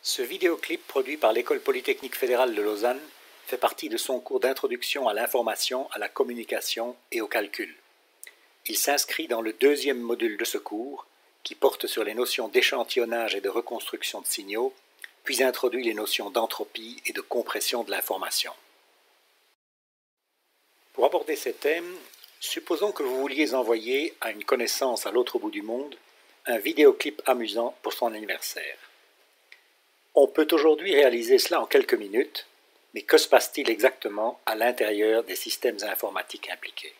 Ce vidéoclip produit par l'École polytechnique fédérale de Lausanne fait partie de son cours d'introduction à l'information, à la communication et au calcul. Il s'inscrit dans le deuxième module de ce cours, qui porte sur les notions d'échantillonnage et de reconstruction de signaux, puis introduit les notions d'entropie et de compression de l'information. Pour aborder ces thèmes, supposons que vous vouliez envoyer à une connaissance à l'autre bout du monde un vidéoclip amusant pour son anniversaire. On peut aujourd'hui réaliser cela en quelques minutes, mais que se passe-t-il exactement à l'intérieur des systèmes informatiques impliqués?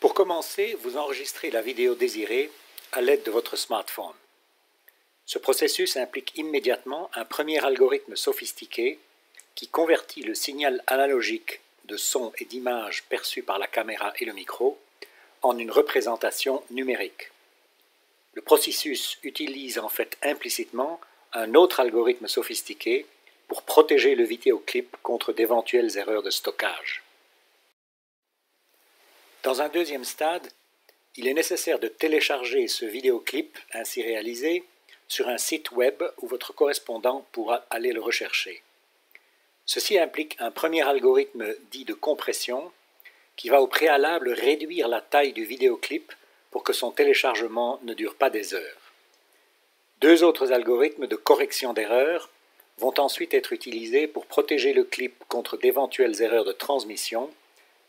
Pour commencer, vous enregistrez la vidéo désirée à l'aide de votre smartphone. Ce processus implique immédiatement un premier algorithme sophistiqué qui convertit le signal analogique de son et d'image perçu par la caméra et le micro en une représentation numérique. Le processus utilise en fait implicitement un autre algorithme sophistiqué pour protéger le vidéoclip contre d'éventuelles erreurs de stockage. Dans un deuxième stade, il est nécessaire de télécharger ce vidéoclip ainsi réalisé sur un site web où votre correspondant pourra aller le rechercher. Ceci implique un premier algorithme dit de compression qui va au préalable réduire la taille du vidéoclip pour que son téléchargement ne dure pas des heures. Deux autres algorithmes de correction d'erreurs vont ensuite être utilisés pour protéger le clip contre d'éventuelles erreurs de transmission,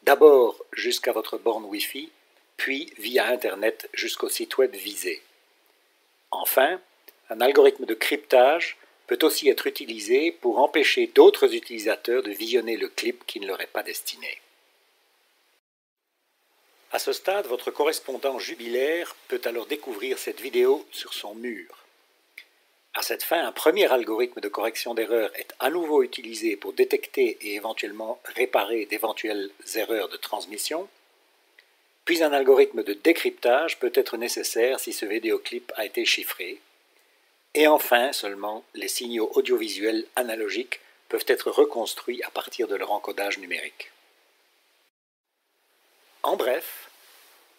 d'abord jusqu'à votre borne Wi-Fi, puis via Internet jusqu'au site web visé. Enfin, un algorithme de cryptage peut aussi être utilisé pour empêcher d'autres utilisateurs de visionner le clip qui ne leur est pas destiné. À ce stade, votre correspondant jubilaire peut alors découvrir cette vidéo sur son mur. À cette fin, un premier algorithme de correction d'erreurs est à nouveau utilisé pour détecter et éventuellement réparer d'éventuelles erreurs de transmission. Puis un algorithme de décryptage peut être nécessaire si ce vidéoclip a été chiffré. Et enfin, seulement, les signaux audiovisuels analogiques peuvent être reconstruits à partir de leur encodage numérique. En bref,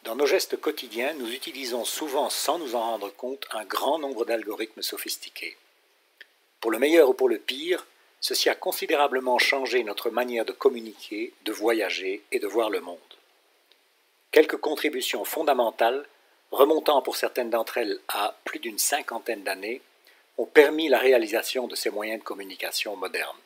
dans nos gestes quotidiens, nous utilisons souvent, sans nous en rendre compte, un grand nombre d'algorithmes sophistiqués. Pour le meilleur ou pour le pire, ceci a considérablement changé notre manière de communiquer, de voyager et de voir le monde. Quelques contributions fondamentales, remontant pour certaines d'entre elles à plus d'une cinquantaine d'années, ont permis la réalisation de ces moyens de communication modernes.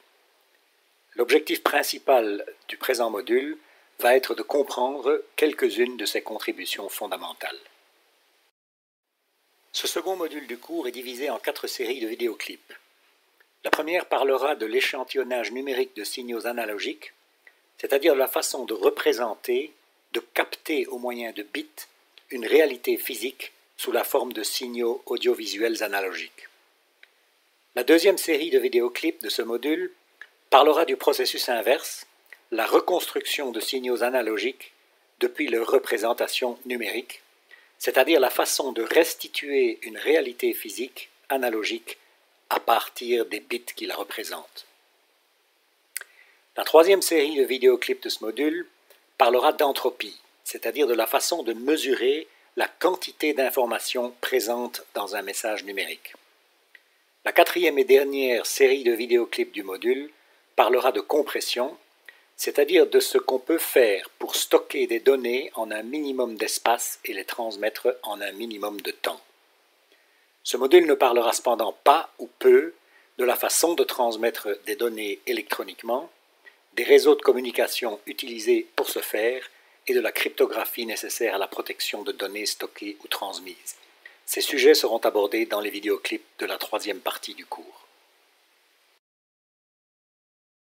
L'objectif principal du présent module va être de comprendre quelques-unes de ces contributions fondamentales. Ce second module du cours est divisé en 4 séries de vidéoclips. La première parlera de l'échantillonnage numérique de signaux analogiques, c'est-à-dire la façon de représenter, de capter au moyen de bits une réalité physique sous la forme de signaux audiovisuels analogiques. La deuxième série de vidéoclips de ce module parlera du processus inverse, la reconstruction de signaux analogiques depuis leur représentation numérique, c'est-à-dire la façon de restituer une réalité physique analogique à partir des bits qui la représentent. La troisième série de vidéoclips de ce module parlera d'entropie, c'est-à-dire de la façon de mesurer la quantité d'informations présentes dans un message numérique. La quatrième et dernière série de vidéoclips du module parlera de compression, c'est-à-dire de ce qu'on peut faire pour stocker des données en un minimum d'espace et les transmettre en un minimum de temps. Ce module ne parlera cependant pas ou peu de la façon de transmettre des données électroniquement, des réseaux de communication utilisés pour ce faire et de la cryptographie nécessaire à la protection de données stockées ou transmises. Ces sujets seront abordés dans les vidéoclips de la troisième partie du cours.